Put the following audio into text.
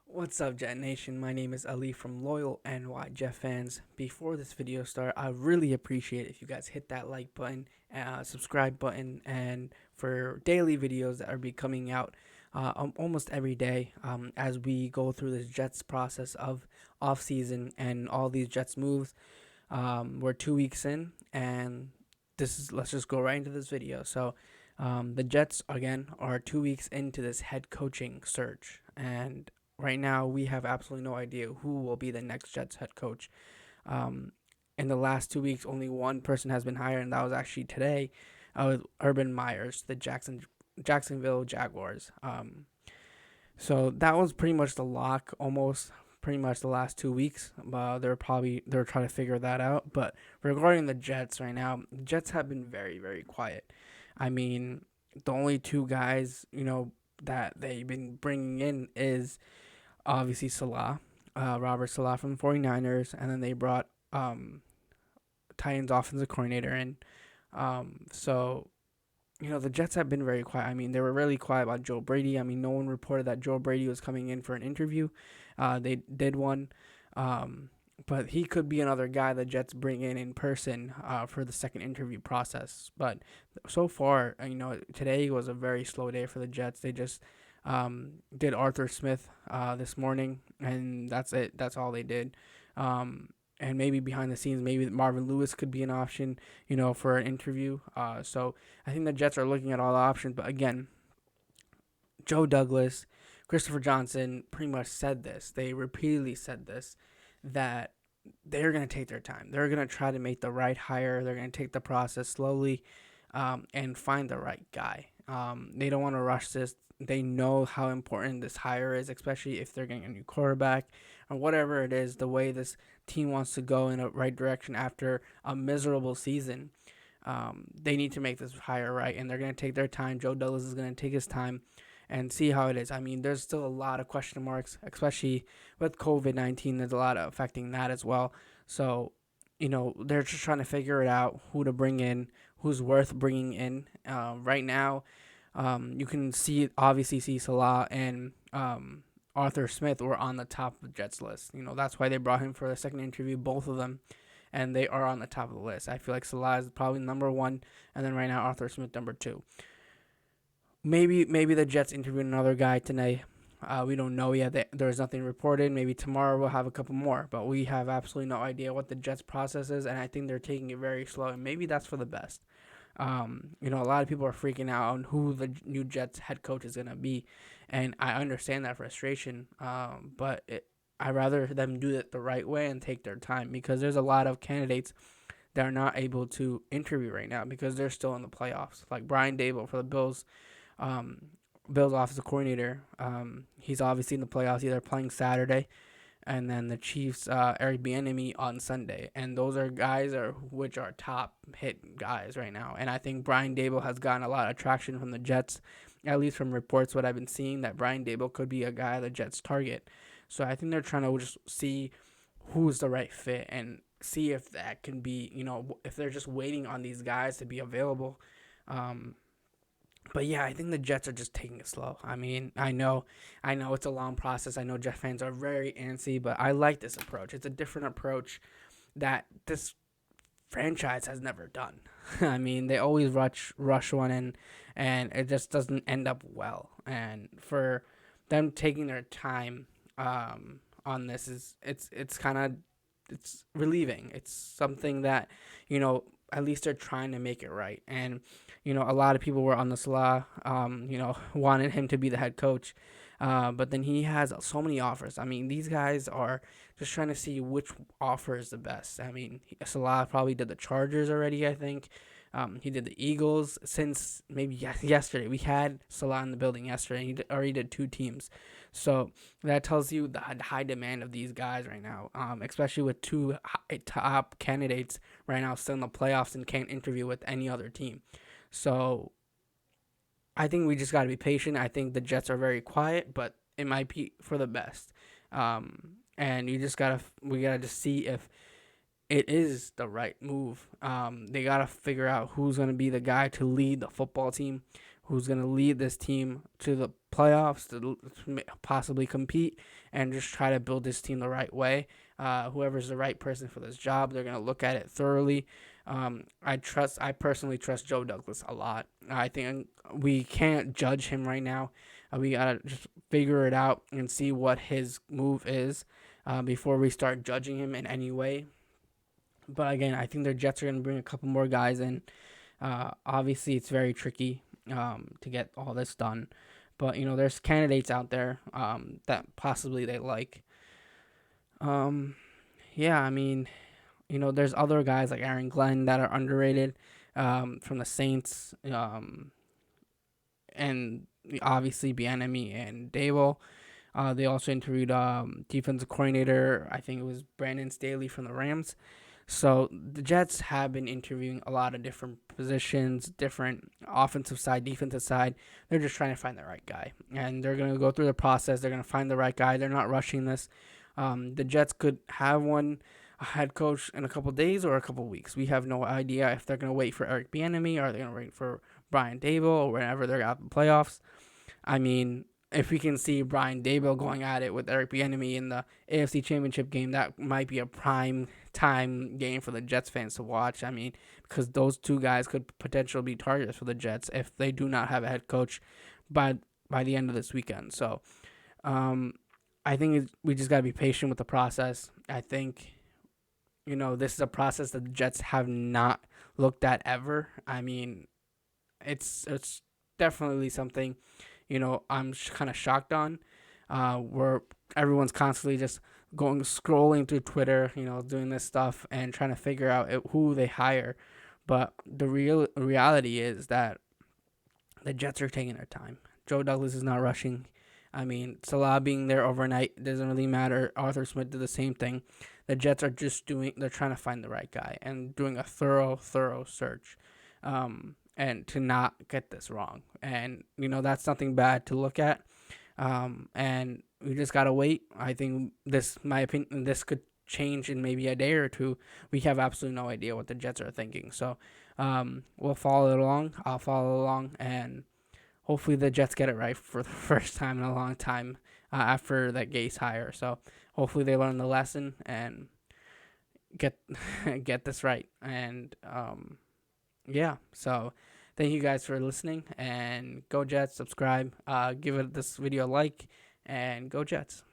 What's up, Jet Nation? My name is Ali from Loyal NY Jet fans. Before this video start, I really appreciate if you guys hit that like button, subscribe button, and for daily videos that are be coming out almost every day as we go through this Jets process of off season and all these Jets moves. We're 2 weeks in, and let's just go right into this video. The Jets again are 2 weeks into this head coaching search, and right now we have absolutely no idea who will be the next Jets head coach. Um, in the last 2 weeks, only one person has been hired, and that was actually today, with Urban Myers, the Jacksonville Jaguars. So that was pretty much the lock, almost pretty much the last 2 weeks. They're trying to figure that out. But regarding the Jets right now, the Jets have been very very quiet. I mean, the only two guys that they've been bringing in is obviously Salah, Robert Salah from the 49ers, and then they brought Titans offensive coordinator in. The Jets have been very quiet. I mean, they were really quiet about Joe Brady. I mean, no one reported that Joe Brady was coming in for an interview. They did one, but he could be another guy the Jets bring in person for the second interview process. But so far, today was a very slow day for the Jets. They just did Arthur Smith this morning, and that's it. That's all they did. And maybe behind the scenes, maybe Marvin Lewis could be an option, for an interview. So I think the Jets are looking at all the options. But again, Joe Douglas, Christopher Johnson pretty much said this. They repeatedly said this, that they're going to take their time. They're going to try to make the right hire. They're going to take the process slowly and find the right guy. They don't want to rush this. They know how important this hire is, especially if they're getting a new quarterback or whatever it is, the way this team wants to go in a right direction after a miserable season. They need to make this hire right, and they're going to take their time. Joe Douglas is going to take his time and see how it is. I mean, there's still a lot of question marks, especially with COVID-19. There's a lot of affecting that as well. So, they're just trying to figure it out, who to bring in, who's worth bringing in. Right now, you can obviously see Salah and Arthur Smith were on the top of the Jets list. That's why they brought him for the second interview, both of them, and they are on the top of the list. I feel like Salah is probably number one, and then right now Arthur Smith number two. Maybe the Jets interview another guy tonight. We don't know yet. There's nothing reported. Maybe tomorrow we'll have a couple more, but we have absolutely no idea what the Jets process is, and I think they're taking it very slow, and maybe that's for the best. A lot of people are freaking out on who the new Jets head coach is gonna be, and I understand that frustration. I rather them do it the right way and take their time, because there's a lot of candidates that are not able to interview right now because they're still in the playoffs. Like Brian Dable for the Bills, um, Bills offensive coordinator. He's obviously in the playoffs. They're playing Saturday, and then the Chiefs, Eric Bieniemy on Sunday, and those are guys which are top hit guys right now. And I think Brian Dable has gotten a lot of traction from the Jets, at least from reports what I've been seeing, that Brian Dable could be a guy the Jets target. So I think they're trying to just see who's the right fit and see if that can be, if they're just waiting on these guys to be available. Um, but yeah, I think the Jets are just taking it slow. I mean, I know it's a long process. I know Jet fans are very antsy, but I like this approach. It's a different approach that this franchise has never done. I mean, they always rush one in, and it just doesn't end up well. And for them taking their time on this it's kind of it's relieving. It's something that at least they're trying to make it right. And a lot of people were on the Salah, wanted him to be the head coach. But then he has so many offers. I mean, these guys are just trying to see which offer is the best. I mean, Salah probably did the Chargers already, I think. He did the Eagles since maybe yesterday. We had Salah in the building yesterday. He already did two teams. So that tells you the high demand of these guys right now, especially with two top candidates right now still in the playoffs and can't interview with any other team. So I think we just got to be patient. I think the Jets are very quiet, but it might be for the best. And we gotta just see if it is the right move. They gotta figure out who's gonna be the guy to lead the football team, who's going to lead this team to the playoffs to possibly compete and just try to build this team the right way. Whoever's the right person for this job, they're going to look at it thoroughly. I personally trust Joe Douglas a lot. I think we can't judge him right now. We gotta just figure it out and see what his move is before we start judging him in any way. But again, I think the Jets are gonna bring a couple more guys in. Obviously, it's very tricky to get all this done, but there's candidates out there that possibly they like. Um, yeah, I mean, there's other guys like Aaron Glenn that are underrated from the Saints, and obviously Bieniemy and Dable. They also interviewed defensive coordinator. I think it was Brandon Staley from the Rams. So the Jets have been interviewing a lot of different positions, different offensive side, defensive side. They're just trying to find the right guy, and they're gonna go through the process. They're gonna find the right guy. They're not rushing this. The Jets could have a head coach in a couple days or a couple weeks. We have no idea if they're gonna wait for Eric Bieniemy or they're gonna wait for Brian Dable or whenever they're out in the playoffs. I mean, if we can see Brian Dable going at it with Eric Bieniemy in the AFC Championship game, that might be a prime time game for the Jets fans to watch. I mean, because those two guys could potentially be targets for the Jets if they do not have a head coach by the end of this weekend. So, I think we just gotta be patient with the process. I think this is a process that the Jets have not looked at ever. I mean, it's definitely something I'm kind of shocked on. Where everyone's constantly just going scrolling through Twitter, doing this stuff and trying to figure out who they hire. But the real reality is that the Jets are taking their time. Joe Douglas is not rushing. I mean, Salah being there overnight doesn't really matter. Arthur Smith did the same thing. The Jets are they're trying to find the right guy and doing a thorough search. And to not get this wrong. And, that's something bad to look at. And we just got to wait. I think my opinion, this could change in maybe a day or two. We have absolutely no idea what the Jets are thinking. So we'll follow it along. I'll follow along. And hopefully the Jets get it right for the first time in a long time after that Gase hire. So hopefully they learn the lesson and get get this right. And yeah, so thank you guys for listening, and go Jets. Subscribe, give this video a like, and go Jets.